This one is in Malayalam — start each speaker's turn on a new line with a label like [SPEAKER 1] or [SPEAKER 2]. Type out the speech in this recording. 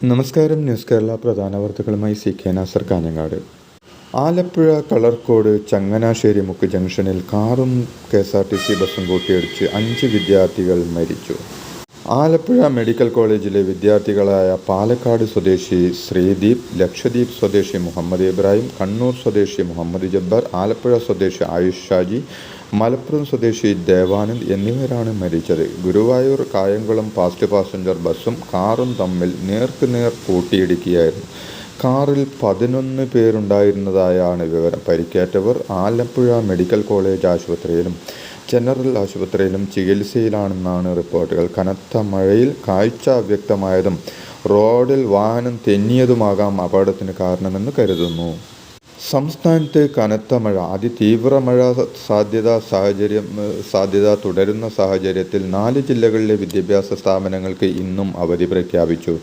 [SPEAKER 1] നമസ്കാരം. ന്യൂസ് കേരള പ്രധാന വാർത്തകളുമായി CK നാസർ കാഞ്ഞങ്ങാട്. ആലപ്പുഴ കളർക്കോട് ചങ്ങനാശ്ശേരി മുക്ക് ജംഗ്ഷനിൽ കാറും KSRTC ബസ്സും കൂട്ടിയിടിച്ച് 5 വിദ്യാർത്ഥികൾ മരിച്ചു. ആലപ്പുഴ മെഡിക്കൽ കോളേജിലെ വിദ്യാർത്ഥികളായ പാലക്കാട് സ്വദേശി ശ്രീദീപ്, ലക്ഷദ്വീപ് സ്വദേശി മുഹമ്മദ് ഇബ്രാഹിം, കണ്ണൂർ സ്വദേശി മുഹമ്മദ് ജബ്ബാർ, ആലപ്പുഴ സ്വദേശി ആയുഷ് ഷാജി, മലപ്പുറം സ്വദേശി ദേവാനന്ദ് എന്നിവരാണ് മരിച്ചത്. ഗുരുവായൂർ കായംകുളം ഫാസ്റ്റ് പാസഞ്ചർ ബസ്സും കാറും തമ്മിൽ നേർക്കുനേർ കൂട്ടിയിടിക്കുകയായിരുന്നു. കാറിൽ 11 പേരുണ്ടായിരുന്നതായാണ് വിവരം. പരിക്കേറ്റവർ ആലപ്പുഴ മെഡിക്കൽ കോളേജ് ആശുപത്രിയിലും ജനറൽ ആശുപത്രിയിലും ചികിത്സയിലാണെന്നാണ് റിപ്പോർട്ടുകൾ. കനത്ത മഴയിൽ കാഴ്ച അവ്യക്തമായതും റോഡിൽ വാഹനം തെന്നിയതുമാകാം അപകടത്തിന് കാരണമെന്ന് കരുതുന്നു. സംസ്ഥാനത്ത് കനത്ത മഴ, അതിതീവ്ര മഴ സാധ്യത തുടരുന്ന സാഹചര്യത്തിൽ 4 ജില്ലകളിലെ വിദ്യാഭ്യാസ സ്ഥാപനങ്ങൾക്ക് ഇന്നും അവധി പ്രഖ്യാപിച്ചു.